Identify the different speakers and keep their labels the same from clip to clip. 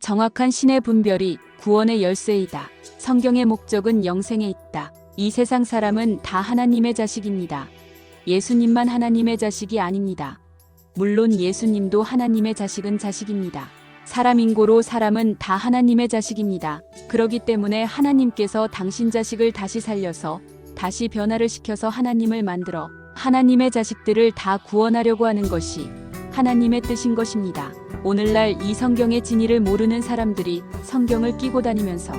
Speaker 1: 정확한 신의 분별이 구원의 열쇠이다. 성경의 목적은 영생에 있다. 이 세상 사람은 다 하나님의 자식입니다. 예수님만 하나님의 자식이 아닙니다. 물론 예수님도 하나님의 자식은 자식입니다. 사람인고로 사람은 다 하나님의 자식입니다. 그러기 때문에 하나님께서 당신 자식을 다시 살려서 다시 변화를 시켜서 하나님을 만들어 하나님의 자식들을 다 구원하려고 하는 것이 하나님의 뜻인 것입니다. 오늘날 이 성경의 진리를 모르는 사람들이 성경을 끼고 다니면서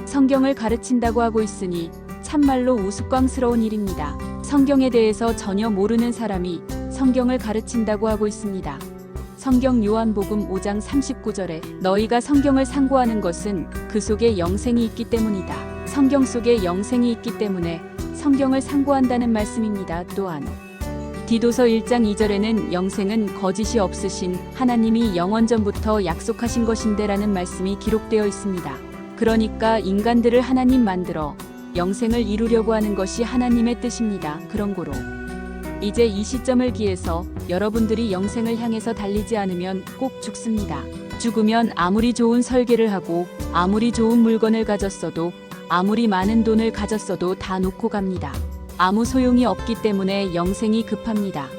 Speaker 1: 성경을 가르친다고 하고 있으니 참말로 우스꽝스러운 일입니다. 성경에 대해서 전혀 모르는 사람이 성경을 가르친다고 하고 있습니다. 성경 요한복음 5장 39절에 너희가 성경을 상고하는 것은 그 속에 영생이 있기 때문이다. 성경 속에 영생이 있기 때문에 성경을 상고한다는 말씀입니다. 또한 디도서 1장 2절에는 영생은 거짓이 없으신 하나님이 영원전부터 약속하신 것인데라는 말씀이 기록되어 있습니다. 그러니까 인간들을 하나님 만들어 영생을 이루려고 하는 것이 하나님의 뜻입니다. 그런 고로 이제 이 시점을 기해서 여러분들이 영생을 향해서 달리지 않으면 꼭 죽습니다. 죽으면 아무리 좋은 설계를 하고 아무리 좋은 물건을 가졌어도 아무리 많은 돈을 가졌어도 다 놓고 갑니다. 아무 소용이 없기 때문에 영생이 급합니다.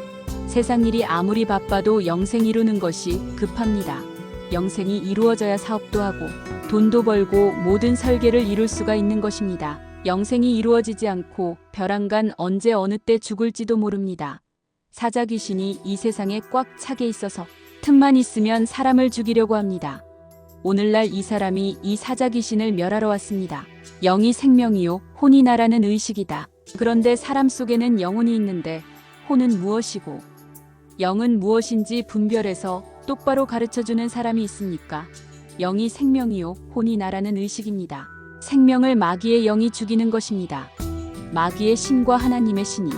Speaker 1: 세상 일이 아무리 바빠도 영생 이루는 것이 급합니다. 영생이 이루어져야 사업도 하고 돈도 벌고 모든 설계를 이룰 수가 있는 것입니다. 영생이 이루어지지 않고 벼랑간 언제 어느 때 죽을지도 모릅니다. 사자 귀신이 이 세상에 꽉 차게 있어서 틈만 있으면 사람을 죽이려고 합니다. 오늘날 이 사람이 이 사자 귀신을 멸하러 왔습니다. 영이 생명이요 혼이 나라는 의식이다. 그런데 사람 속에는 영혼이 있는데 혼은 무엇이고 영은 무엇인지 분별해서 똑바로 가르쳐주는 사람이 있습니까? 영이 생명이요 혼이 나라는 의식입니다. 생명을 마귀의 영이 죽이는 것입니다. 마귀의 신과 하나님의 신이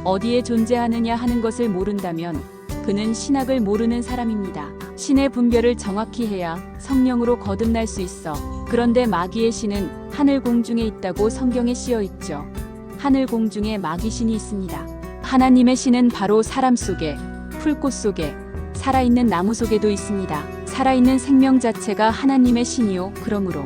Speaker 1: 어디에 존재하느냐 하는 것을 모른다면 그는 신학을 모르는 사람입니다. 신의 분별을 정확히 해야 성령으로 거듭날 수 있어. 그런데 마귀의 신은 하늘 공중에 있다고 성경에 씌어 있죠. 하늘 공중에 마귀 신이 있습니다. 하나님의 신은 바로 사람 속에, 풀꽃 속에, 살아있는 나무 속에도 있습니다. 살아있는 생명 자체가 하나님의 신이요. 그러므로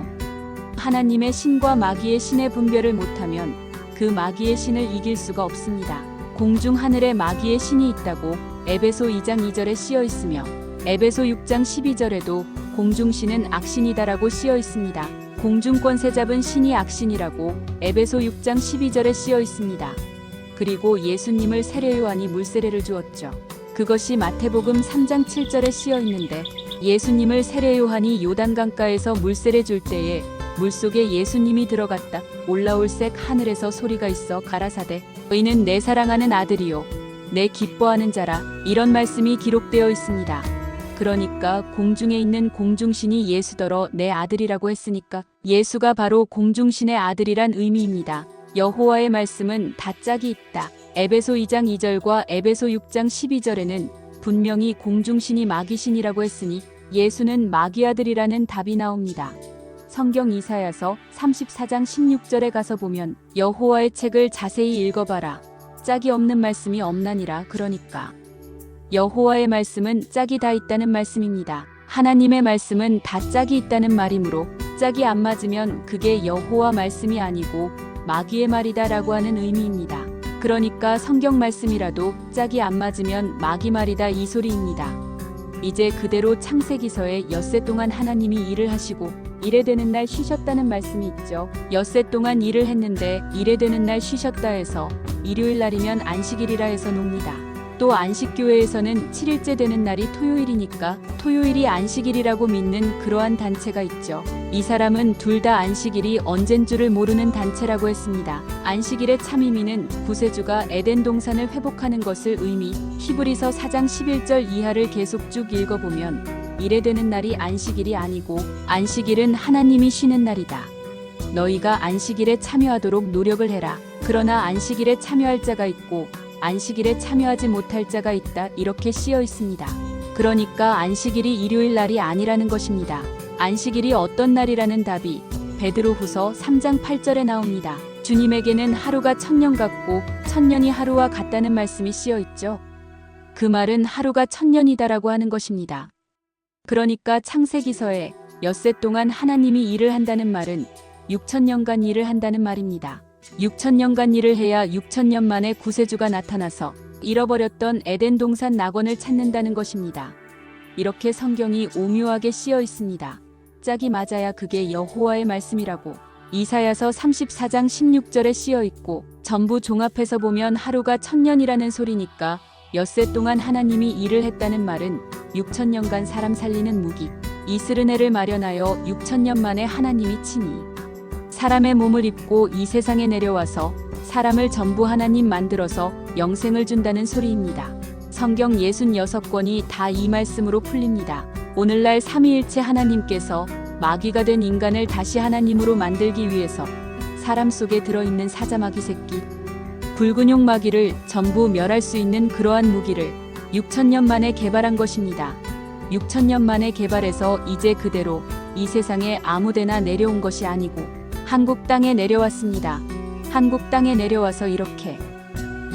Speaker 1: 하나님의 신과 마귀의 신의 분별을 못하면 그 마귀의 신을 이길 수가 없습니다. 공중 하늘에 마귀의 신이 있다고 에베소 2장 2절에 씌어 있으며 에베소 6장 12절에도 공중신은 악신이다라고 씌어 있습니다. 공중권세 잡은 신이 악신이라고 에베소 6장 12절에 씌어 있습니다. 그리고 예수님을 세례 요한이 물세례를 주었죠. 그것이 마태복음 3장 7절에 씌어 있는데 예수님을 세례 요한이 요단강가에서 물세례 줄 때에 물속에 예수님이 들어갔다 올라올색 하늘에서 소리가 있어 가라사대 이는 내 사랑하는 아들이요 내 기뻐하는 자라 이런 말씀이 기록되어 있습니다. 그러니까 공중에 있는 공중신이 예수더러 내 아들이라고 했으니까 예수가 바로 공중신의 아들이란 의미입니다. 여호와의 말씀은 다 짝이 있다. 에베소 2장 2절과 에베소 6장 12절에는 분명히 공중신이 마귀신이라고 했으니 예수는 마귀 아들이라는 답이 나옵니다. 성경 이사야서 34장 16절에 가서 보면 여호와의 책을 자세히 읽어봐라. 짝이 없는 말씀이 없나니라. 그러니까 여호와의 말씀은 짝이 다 있다는 말씀입니다. 하나님의 말씀은 다 짝이 있다는 말이므로 짝이 안 맞으면 그게 여호와 말씀이 아니고 마귀의 말이다라고 하는 의미입니다. 그러니까 성경 말씀이라도 짝이 안 맞으면 마귀 말이다 이 소리입니다. 이제 그대로 창세기서에 엿새 동안 하나님이 일을 하시고 일에 되는 날 쉬셨다는 말씀이 있죠. 엿새 동안 일을 했는데 일에 되는 날 쉬셨다 해서 일요일 날이면 안식일이라 해서 놉니다. 또 안식교회에서는 7일째 되는 날이 토요일이니까 토요일이 안식일이라고 믿는 그러한 단체가 있죠. 이 사람은 둘 다 안식일이 언젠 줄을 모르는 단체라고 했습니다. 안식일의 참 의미는 구세주가 에덴 동산을 회복하는 것을 의미 히브리서 4장 11절 이하를 계속 쭉 읽어보면 일에 되는 날이 안식일이 아니고 안식일은 하나님이 쉬는 날이다. 너희가 안식일에 참여하도록 노력을 해라. 그러나 안식일에 참여할 자가 있고 안식일에 참여하지 못할 자가 있다 이렇게 씌어 있습니다. 그러니까 안식일이 일요일 날이 아니라는 것입니다. 안식일이 어떤 날이라는 답이 베드로후서 3장 8절에 나옵니다. 주님에게는 하루가 1000년 같고 1000년이 하루와 같다는 말씀이 씌어 있죠. 그 말은 하루가 1000년이다라고 하는 것입니다. 그러니까 창세기서에 엿새 동안 하나님이 일을 한다는 말은 6천년간 일을 한다는 말입니다. 6천년간 일을 해야 6천년 만에 구세주가 나타나서 잃어버렸던 에덴 동산 낙원을 찾는다는 것입니다. 이렇게 성경이 오묘하게 씌어 있습니다. 짝이 맞아야 그게 여호와의 말씀이라고 이사야서 34장 16절에 씌어 있고 전부 종합해서 보면 하루가 1000년이라는 소리니까 엿새 동안 하나님이 일을 했다는 말은 6천년간 사람 살리는 무기 이스르네를 마련하여 6천년 만에 하나님이 친히 사람의 몸을 입고 이 세상에 내려와서 사람을 전부 하나님 만들어서 영생을 준다는 소리입니다. 성경 66권이 다 이 말씀으로 풀립니다. 오늘날 삼위일체 하나님께서 마귀가 된 인간을 다시 하나님으로 만들기 위해서 사람 속에 들어있는 사자마귀 새끼 붉은용 마귀를 전부 멸할 수 있는 그러한 무기를 6천년 만에 개발한 것입니다. 6천년 만에 개발해서 이제 그대로 이 세상에 아무데나 내려온 것이 아니고 한국 땅에 내려왔습니다. 한국 땅에 내려와서 이렇게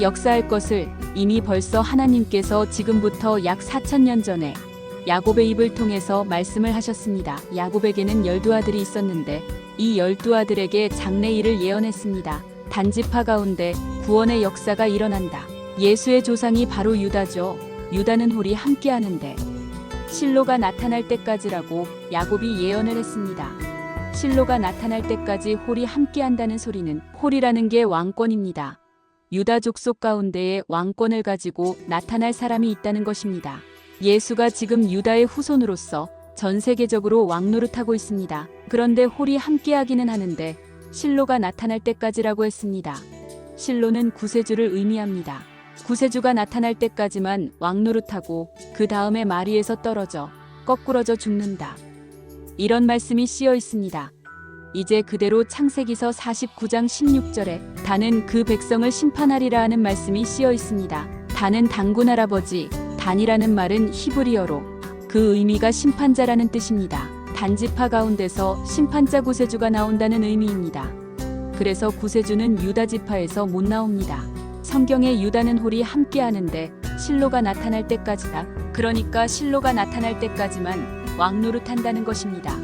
Speaker 1: 역사할 것을 이미 벌써 하나님께서 지금부터 약 4000년 전에 야곱의 입을 통해서 말씀을 하셨습니다. 야곱에게는 12아들이 있었는데 이 12아들에게 장래일을 예언했습니다. 단지파 가운데 구원의 역사가 일어난다. 예수의 조상이 바로 유다죠. 유다는 홀이 함께하는데 실로가 나타날 때까지라고 야곱이 예언을 했습니다. 실로가 나타날 때까지 홀이 함께한다는 소리는 홀이라는 게 왕권입니다. 유다 족속 가운데에 왕권을 가지고 나타날 사람이 있다는 것입니다. 예수가 지금 유다의 후손으로서 전 세계적으로 왕노릇하고 있습니다. 그런데 홀이 함께하기는 하는데 실로가 나타날 때까지라고 했습니다. 실로는 구세주를 의미합니다. 구세주가 나타날 때까지만 왕노릇하고 그 다음에 마리에서 떨어져 거꾸러져 죽는다. 이런 말씀이 씌어 있습니다. 이제 그대로 창세기서 49장 16절에 다는 그 백성을 심판하리라 하는 말씀이 씌어 있습니다. 다는 단군 할아버지, 단이라는 말은 히브리어로 그 의미가 심판자라는 뜻입니다. 단지파 가운데서 심판자 구세주가 나온다는 의미입니다. 그래서 구세주는 유다 지파에서 못 나옵니다. 성경에 유다는 홀이 함께하는데 실로가 나타날 때까지다. 그러니까 실로가 나타날 때까지만 왕노릇한다는 것입니다.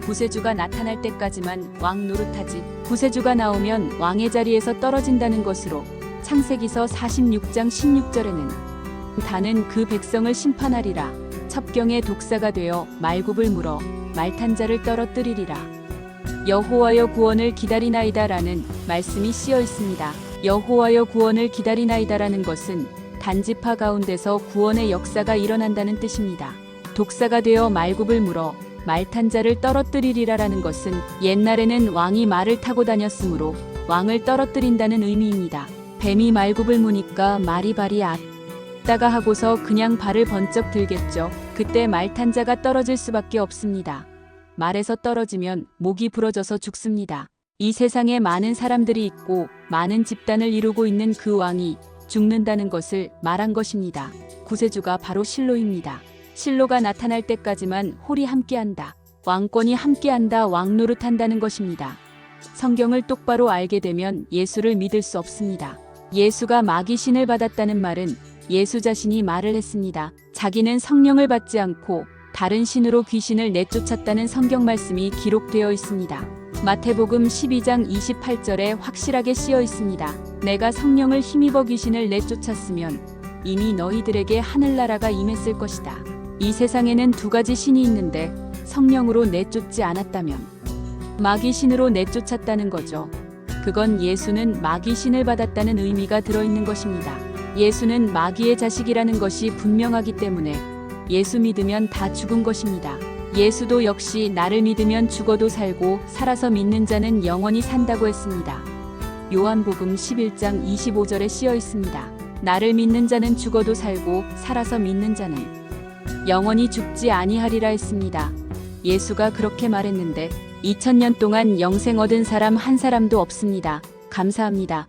Speaker 1: 구세주가 나타날 때까지만 왕노릇하지 구세주가 나오면 왕의 자리에서 떨어진다는 것으로 창세기서 46장 16절에는 다는 그 백성을 심판하리라. 첩경의 독사가 되어 말굽을 물어 말탄 자를 떨어뜨리리라. 여호와여 구원을 기다리나이다 라는 말씀이 씌어 있습니다. 여호와여 구원을 기다리나이다라는 것은 단지파 가운데서 구원의 역사가 일어난다는 뜻입니다. 독사가 되어 말굽을 물어 말탄 자를 떨어뜨리리라라는 것은 옛날에는 왕이 말을 타고 다녔으므로 왕을 떨어뜨린다는 의미입니다. 뱀이 말굽을 무니까 말이 발이 아따가 하고서 그냥 발을 번쩍 들겠죠. 그때 말탄 자가 떨어질 수밖에 없습니다. 말에서 떨어지면 목이 부러져서 죽습니다. 이 세상에 많은 사람들이 있고 많은 집단을 이루고 있는 그 왕이 죽는다는 것을 말한 것입니다. 구세주가 바로 실로입니다. 실로가 나타날 때까지만 홀이 함께한다. 왕권이 함께한다. 왕노릇한다는 것입니다. 성경을 똑바로 알게 되면 예수를 믿을 수 없습니다. 예수가 마귀신을 받았다는 말은 예수 자신이 말을 했습니다. 자기는 성령을 받지 않고 다른 신으로 귀신을 내쫓았다는 성경 말씀이 기록되어 있습니다. 마태복음 12장 28절에 확실하게 씌어 있습니다. 내가 성령을 힘입어 귀신을 내쫓았으면 이미 너희들에게 하늘나라가 임했을 것이다. 이 세상에는 두 가지 신이 있는데 성령으로 내쫓지 않았다면 마귀신으로 내쫓았다는 거죠. 그건 예수는 마귀신을 받았다는 의미가 들어있는 것입니다. 예수는 마귀의 자식이라는 것이 분명하기 때문에 예수 믿으면 다 죽은 것입니다. 예수도 역시 나를 믿으면 죽어도 살고 살아서 믿는 자는 영원히 산다고 했습니다. 요한복음 11장 25절에 씌어 있습니다. 나를 믿는 자는 죽어도 살고 살아서 믿는 자는 영원히 죽지 아니하리라 했습니다. 예수가 그렇게 말했는데 2000년 동안 영생 얻은 사람 한 사람도 없습니다. 감사합니다.